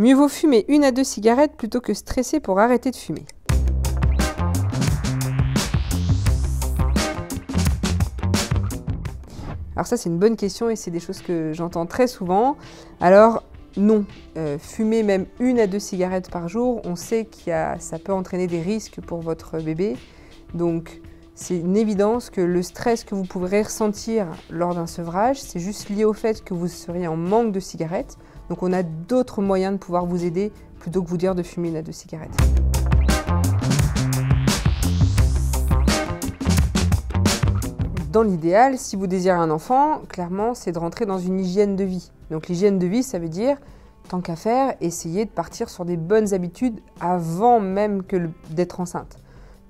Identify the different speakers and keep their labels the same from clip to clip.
Speaker 1: Mieux vaut fumer 1 à 2 cigarettes plutôt que stresser pour arrêter de fumer. Alors ça, c'est une bonne question et c'est des choses que j'entends très souvent. Alors non, fumer même 1 à 2 cigarettes par jour, on sait que ça peut entraîner des risques pour votre bébé. Donc c'est une évidence que le stress que vous pourrez ressentir lors d'un sevrage, c'est juste lié au fait que vous seriez en manque de cigarettes. Donc on a d'autres moyens de pouvoir vous aider plutôt que vous dire de fumer 1 à 2 cigarettes. Dans l'idéal, si vous désirez un enfant, clairement, c'est de rentrer dans une hygiène de vie. Donc l'hygiène de vie, ça veut dire, tant qu'à faire, essayer de partir sur des bonnes habitudes avant même d'être enceinte.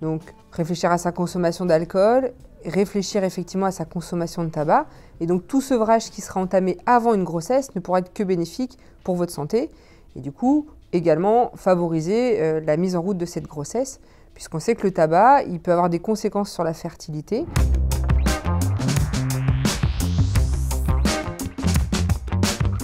Speaker 1: Donc réfléchir à sa consommation d'alcool, réfléchir effectivement à sa consommation de tabac. Et donc tout sevrage qui sera entamé avant une grossesse ne pourra être que bénéfique pour votre santé. Et du coup, également favoriser la mise en route de cette grossesse, puisqu'on sait que le tabac, il peut avoir des conséquences sur la fertilité.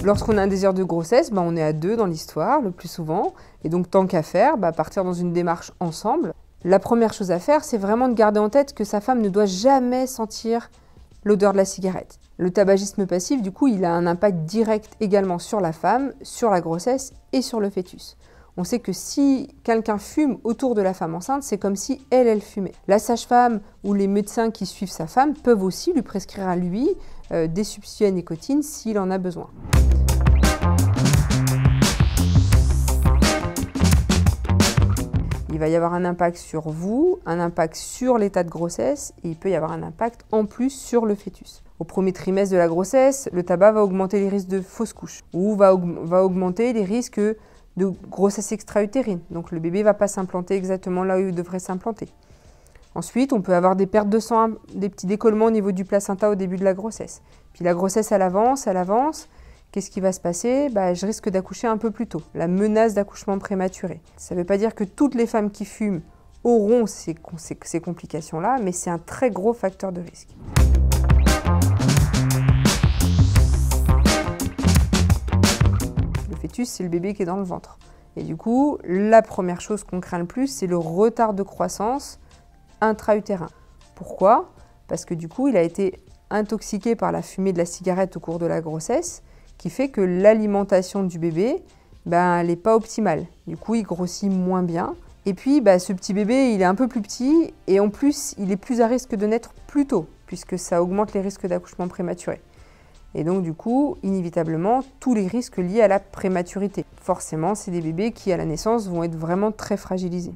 Speaker 1: Lorsqu'on a un désir de grossesse, on est à 2 dans l'histoire, le plus souvent. Et donc, tant qu'à faire, partir dans une démarche ensemble. La première chose à faire, c'est vraiment de garder en tête que sa femme ne doit jamais sentir l'odeur de la cigarette. Le tabagisme passif, du coup, il a un impact direct également sur la femme, sur la grossesse et sur le fœtus. On sait que si quelqu'un fume autour de la femme enceinte, c'est comme si elle fumait. La sage-femme ou les médecins qui suivent sa femme peuvent aussi lui prescrire à lui des substituts à nicotine s'il en a besoin. Il va y avoir un impact sur vous, un impact sur l'état de grossesse et il peut y avoir un impact en plus sur le fœtus. Au premier trimestre de la grossesse, le tabac va augmenter les risques de fausse couche ou va augmenter les risques de grossesse extra-utérine. Donc le bébé ne va pas s'implanter exactement là où il devrait s'implanter. Ensuite, on peut avoir des pertes de sang, des petits décollements au niveau du placenta au début de la grossesse. Puis la grossesse, elle avance. Qu'est-ce qui va se passer? Je risque d'accoucher un peu plus tôt. La menace d'accouchement prématuré. Ça ne veut pas dire que toutes les femmes qui fument auront ces complications-là, mais c'est un très gros facteur de risque. Le fœtus, c'est le bébé qui est dans le ventre. Et du coup, la première chose qu'on craint le plus, c'est le retard de croissance intra-utérin. Pourquoi? Parce que du coup, il a été intoxiqué par la fumée de la cigarette au cours de la grossesse, qui fait que l'alimentation du bébé, elle n'est pas optimale. Du coup, il grossit moins bien. Et puis, ce petit bébé, il est un peu plus petit et en plus, il est plus à risque de naître plus tôt, puisque ça augmente les risques d'accouchement prématuré. Et donc, du coup, inévitablement, tous les risques liés à la prématurité. Forcément, c'est des bébés qui, à la naissance, vont être vraiment très fragilisés.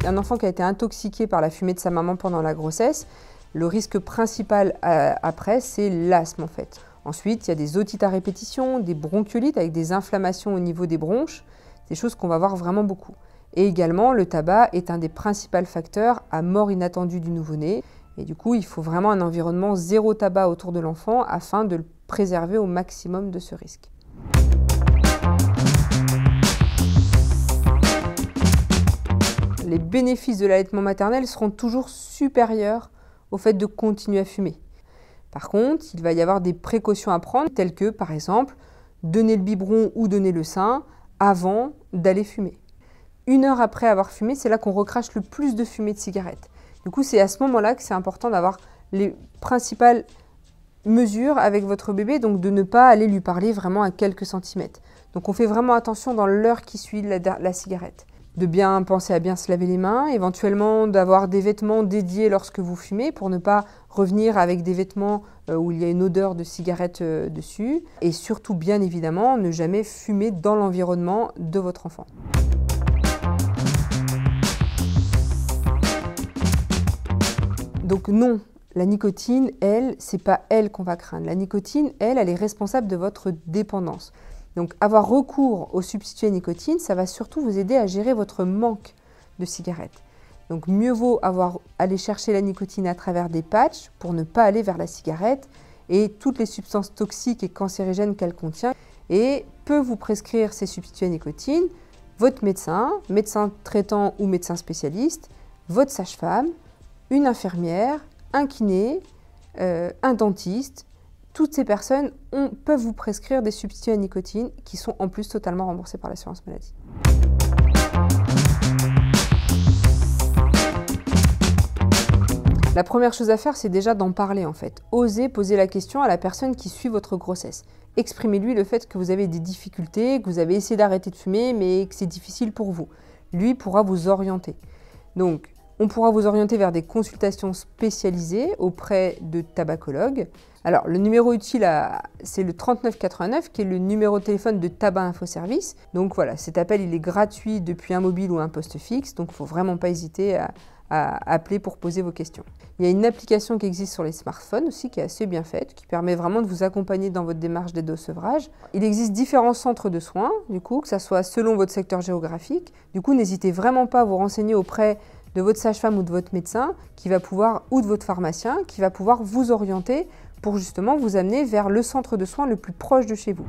Speaker 1: Un enfant qui a été intoxiqué par la fumée de sa maman pendant la grossesse, le risque principal après, c'est l'asthme en fait. Ensuite, il y a des otites à répétition, des bronchiolites avec des inflammations au niveau des bronches, des choses qu'on va voir vraiment beaucoup. Et également, le tabac est un des principaux facteurs à mort inattendue du nouveau-né. Et du coup, il faut vraiment un environnement zéro tabac autour de l'enfant afin de le préserver au maximum de ce risque. Les bénéfices de l'allaitement maternel seront toujours supérieurs au fait de continuer à fumer. Par contre, il va y avoir des précautions à prendre, telles que, par exemple, donner le biberon ou donner le sein avant d'aller fumer. 1 heure après avoir fumé, c'est là qu'on recrache le plus de fumée de cigarette. Du coup, c'est à ce moment-là que c'est important d'avoir les principales mesures avec votre bébé, donc de ne pas aller lui parler vraiment à quelques centimètres. Donc on fait vraiment attention dans l'heure qui suit la cigarette. De bien penser à bien se laver les mains, éventuellement d'avoir des vêtements dédiés lorsque vous fumez pour ne pas revenir avec des vêtements où il y a une odeur de cigarette dessus. Et surtout, bien évidemment, ne jamais fumer dans l'environnement de votre enfant. Donc non, la nicotine, elle, c'est pas elle qu'on va craindre. La nicotine, elle est responsable de votre dépendance. Donc avoir recours aux substituts à nicotine, ça va surtout vous aider à gérer votre manque de cigarettes. Donc mieux vaut aller chercher la nicotine à travers des patchs pour ne pas aller vers la cigarette et toutes les substances toxiques et cancérigènes qu'elle contient. Et peut vous prescrire ces substituts à nicotine votre médecin, médecin traitant ou médecin spécialiste, votre sage-femme, une infirmière, un kiné, un dentiste. toutes ces personnes peuvent vous prescrire des substituts à nicotine qui sont en plus totalement remboursés par l'assurance maladie. La première chose à faire, c'est déjà d'en parler en fait. Osez poser la question à la personne qui suit votre grossesse. Exprimez-lui le fait que vous avez des difficultés, que vous avez essayé d'arrêter de fumer, mais que c'est difficile pour vous. Lui pourra vous orienter. Donc, on pourra vous orienter vers des consultations spécialisées auprès de tabacologues. Alors, le numéro utile, c'est le 3989, qui est le numéro de téléphone de Tabac Info Service. Donc voilà, cet appel, il est gratuit depuis un mobile ou un poste fixe, donc il ne faut vraiment pas hésiter à appeler pour poser vos questions. Il y a une application qui existe sur les smartphones aussi, qui est assez bien faite, qui permet vraiment de vous accompagner dans votre démarche d'aide au sevrage. Il existe différents centres de soins, du coup, que ça soit selon votre secteur géographique. Du coup, n'hésitez vraiment pas à vous renseigner auprès de votre sage-femme ou de votre médecin, qui va pouvoir, ou de votre pharmacien, qui va pouvoir vous orienter pour justement vous amener vers le centre de soins le plus proche de chez vous.